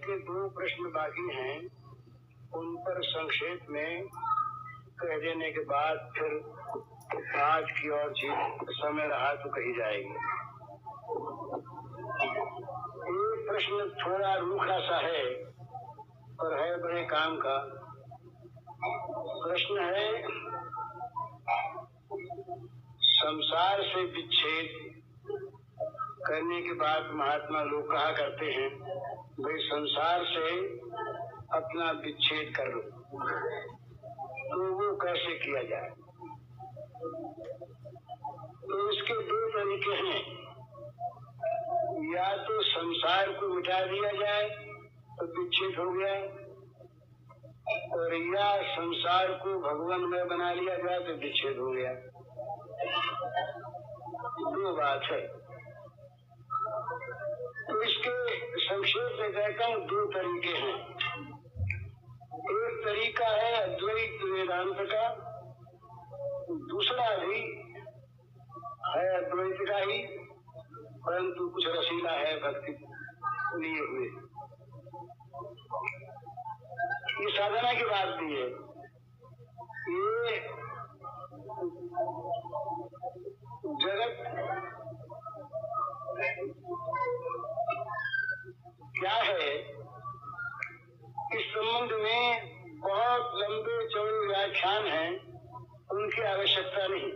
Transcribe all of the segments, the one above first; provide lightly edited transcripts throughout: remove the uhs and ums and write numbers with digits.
के दो प्रश्न बाकी हैं, उन पर संक्षेप में कह देने के बाद फिर आज की और चीज समय रहा तो कही जाएगी। एक प्रश्न थोड़ा रूखा सा है और है बड़े काम का। प्रश्न है, संसार से विच्छेद करने के बाद महात्मा लोग कहा करते हैं, भाई संसार से अपना विच्छेद कर लो। तो वो कैसे किया जाए? तो इसके दो तरीके हैं, या तो संसार को मिटा दिया जाए तो विच्छेद हो गया, और या संसार को भगवानमय बना लिया जाए तो विच्छेद हो गया। दो बात है। तो इसके संक्षेप में कहता हूँ, दो तरीके हैं। एक तरीका है अद्वैत वेदांत का, दूसरा भी है अद्वैत का ही, परंतु कुछ रसीला है भक्ति लिए हुए। ये साधना की बात भी है। ये जगत क्या है, इस संबंध में बहुत लंबे चौड़े व्याख्यान हैं, उनकी आवश्यकता नहीं।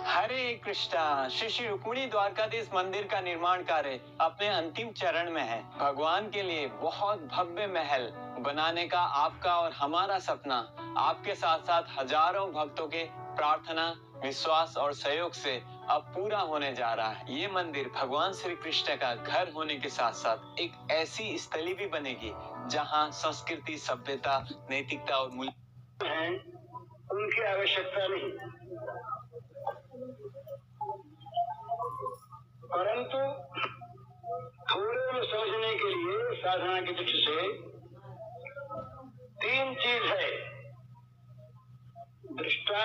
हरे कृष्णा। श्री श्री रुक्मिणी द्वारकाधीश मंदिर का निर्माण कार्य अपने अंतिम चरण में है। भगवान के लिए बहुत भव्य महल बनाने का आपका और हमारा सपना आपके साथ साथ हजारों भक्तों के प्रार्थना, विश्वास और सहयोग से अब पूरा होने जा रहा है। ये मंदिर भगवान श्री कृष्ण का घर होने के साथ साथ एक ऐसी स्थली भी बनेगी जहाँ संस्कृति, सभ्यता, नैतिकता और मूल्य हैं, उनकी आवश्यकता नहीं। परंतु थोड़े में समझने के लिए साधना की दृष्टि से तीन चीज है, दृष्टा,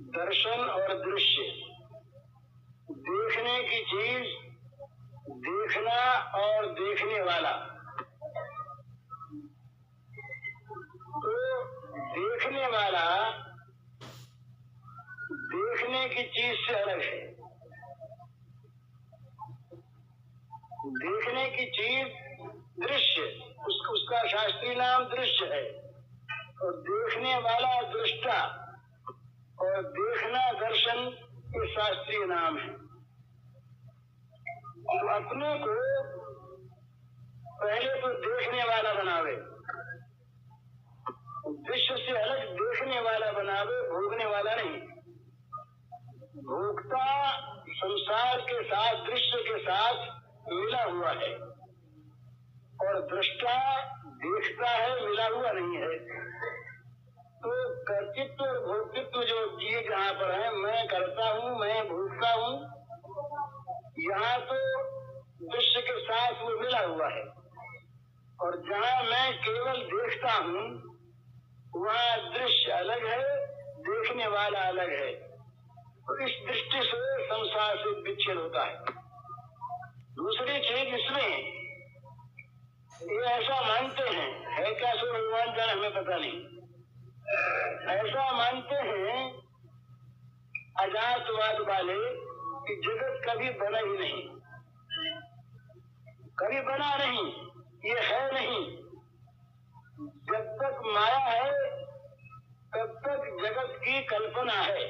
दर्शन और दृश्य। देखने की चीज, देखना और देखने वाला। तो देखने वाला देखने की चीज से अलग है। देखने की चीज दृश्य, उसका शास्त्रीय नाम दृश्य है, और देखने वाला दृष्टा, और देखना दर्शन ये शास्त्रीय नाम है। तो अपने को पहले तो देखने वाला बनावे, दृश्य से अलग देखने वाला बनावे, भोगने वाला नहीं। भोगता संसार के साथ, दृश्य के साथ मिला हुआ है, और दृष्टा देखता है, मिला हुआ नहीं है। तो कर्तृत्व और भोक्तृत्व जो जीव जहाँ पर है, मैं करता हूँ, मैं भोगता हूँ, यहाँ तो दृश्य के साथ वो मिला हुआ है। और जहाँ मैं केवल देखता हूँ, वहाँ दृश्य अलग है, देखने वाला अलग है। तो इस दृष्टि से संसार से विच्छेद होता है। दूसरी चीज इसमें ये ऐसा मानते हैं, है क्या सो भगवान जाने, हमें पता नहीं। ऐसा मानते हैं अजातवाद वाले कि जगत कभी बना ही नहीं, कभी बना नहीं, ये है नहीं। जब तक माया है तब तक जगत की कल्पना है।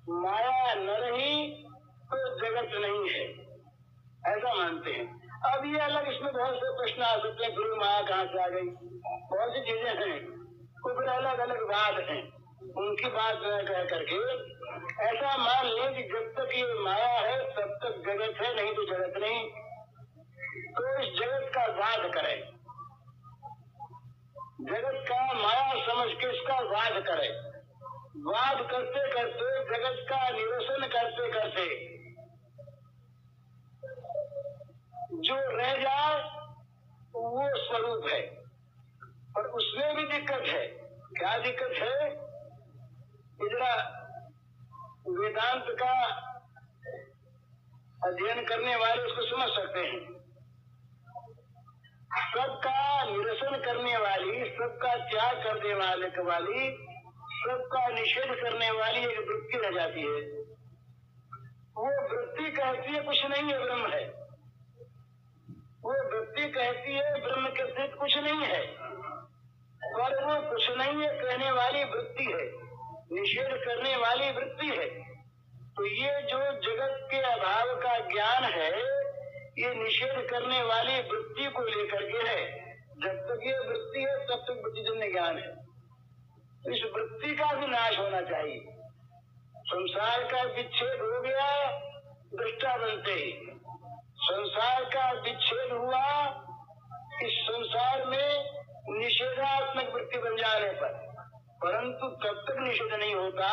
माया न रही तो जगत नहीं है, ऐसा मानते हैं। अब ये अलग, इसमें बहुत से प्रश्न आ सकते हैं, गुरु माया कहाँ से आ गई, बहुत सी चीजें हैं, तो फिर अलग अलग बात हैं, उनकी बात न कह करके ऐसा मान लें कि जब तक ये माया है तब तक जगत है, नहीं तो जगत नहीं। तो इस जगत का वाद करें, जगत का माया समझ के इसका वाद करें। वाद करते करते, जगत का निरसन करते करते जो रह जाए वो स्वरूप है। और उसमें भी दिक्कत है। क्या दिक्कत है? इधर वेदांत का अध्ययन करने वाले उसको समझ सकते हैं। सबका निरसन करने वाली, सबका त्याग करने वाली, सबका निषेध करने वाली एक वृत्ति रह जाती है। वो वृत्ति कहती है कुछ नहीं है, ब्रह्म है। वो वृत्ति कहती है ब्रह्म के अतिरिक्त कुछ नहीं है, पर वो कुछ नहीं है कहने वाली वृत्ति है, निषेध करने वाली वृत्ति है। तो ये जो जगत के अभाव का ज्ञान है, ये निषेध करने वाली वृत्ति को लेकर के है। जब तक ये वृत्ति है तब तक वृत्तिजन्य ज्ञान है। तो इस वृत्ति का भी नाश होना चाहिए। संसार का विच्छेद हो गया दृष्टा बनते ही, संसार का विच्छेद हुआ इस संसार में निषेधात्मक वृत्ति बन जाने पर, परंतु तब तक निषेध नहीं होता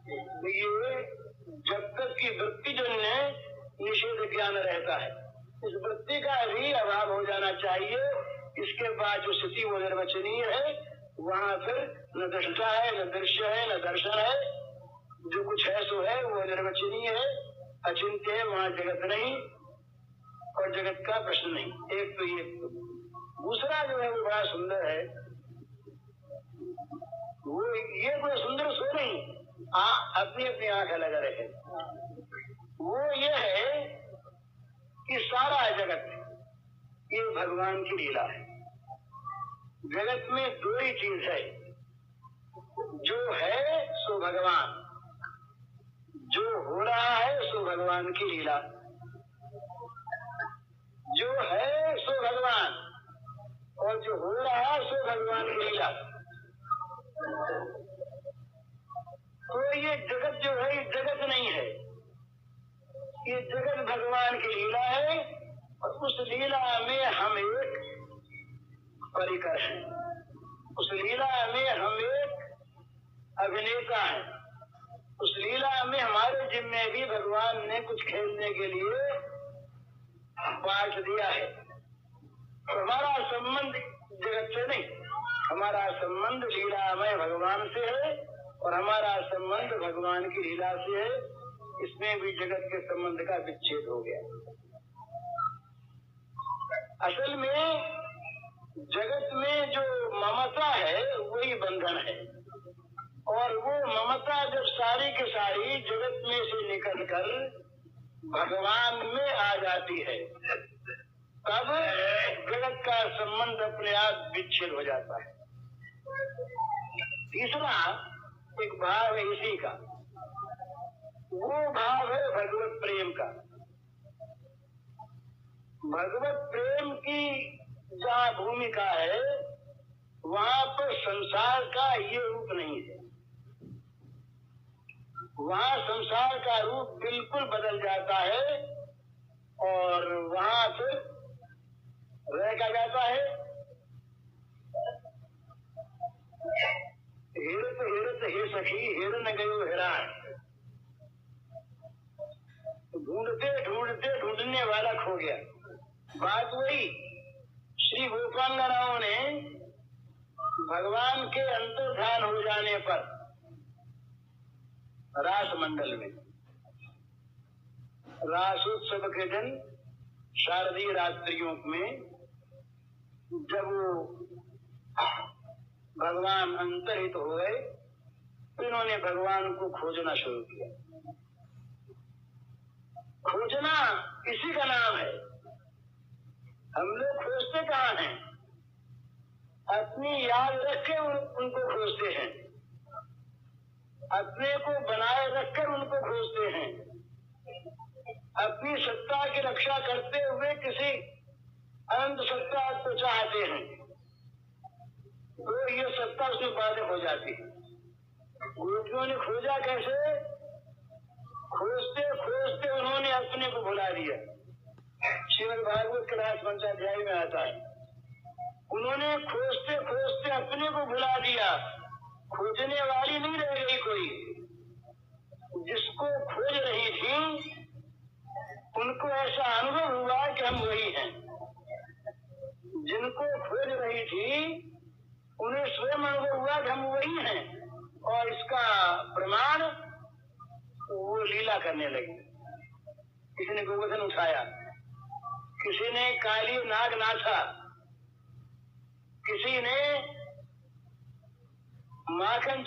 ये जब तक की वृत्तिजन्य निषेध ज्ञान रहता है। इस वृत्ति का भी अभाव हो जाना चाहिए। इसके बाद जो स्थिति वो निर्वचनीय है, वहाँ फिर न दृष्टा है, न दृश्य है, न दर्शन है, जो कुछ है सो है, वो निर्वचनीय है, अचिंत्य है। वहाँ जगत नहीं और जगत का प्रश्न नहीं। एक तो ये, दूसरा जो है वो बड़ा सुंदर है। वो ये कोई सुंदर सो नहीं, अपनी अपनी आंख लगा रहे। वो ये है कि सारा जगत ये भगवान की लीला है। जगत में दो ही चीज है, जो है सो भगवान, जो हो रहा है सो भगवान की लीला। जो है सो भगवान और जो हो रहा है सो भगवान की लीला। तो ये जगत जो है, ये जगत नहीं है, ये जगत भगवान की लीला है। और उस लीला में हम एक परिकर हैं, उस लीला में हम एक अभिनेता हैं। उस लीला में हमारे जिम्मे भी भगवान ने कुछ खेलने के लिए बांट दिया है। तो हमारा संबंध जगत से नहीं, हमारा संबंध लीलामय भगवान से है और हमारा संबंध भगवान की लीला से है। इसमें भी जगत के संबंध का विच्छेद हो गया। असल में जगत में जो ममता है वही बंधन है, और वो ममता जब सारी की सारी जगत में से निकलकर भगवान में आ जाती है, तब जगत का संबंध अपने आप विच्छेद हो जाता है। तीसरा एक भाव है इसी का, वो भाव है भगवत प्रेम का। भगवत प्रेम की जहाँ भूमिका है, वहाँ पर संसार का ये रूप नहीं है। वहाँ संसार का रूप बिल्कुल बदल जाता है और वहाँ फिर रह क्या जाता है, हेरत हेरत हे सखी हेरन गयो हेरान। ढूंढते ढूंढते ढूंढने वाला खो गया। बात वही, श्री गोपांगनाओं ने भगवान के अंतर्धान हो जाने पर रास मंडल में, रासोत्सव के दिन शारदीय रात्रियों में जब वो भगवान अंतर्हित हो गए, तो इन्होंने भगवान को खोजना शुरू किया। खोजना इसी का नाम है। हम लोग खोजते कहाँ हैं? अपनी याद रख के उनको खोजते हैं, अपने को बनाए रखकर उनको खोजते हैं, अपनी सत्ता की रक्षा करते हुए किसी अनंत सत्ता को चाहते हैं, तो ये सत्ता उसमें बाधक हो जाती है। गोपियों ने खोजा कैसे? खोजते खोजते उन्होंने अपने को भुला दिया। श्रीमद् भागवत के रास पंचाध्याय में आता है, उन्होंने खोजते खोजते अपने को भुला दिया। खोजने वाली नहीं रह गई कोई। जिसको खोज रही थी उनको ऐसा अनुभव हुआ कि हम वही हैं। जिनको खोज रही थी उन्हें स्वयं अनुभव हुआ कि हम वही हैं, और इसका प्रमाण वो लीला करने लगी। किसी ने गोवर्धन उठाया, किसी ने काली नाग नाथा, किसी ने माखन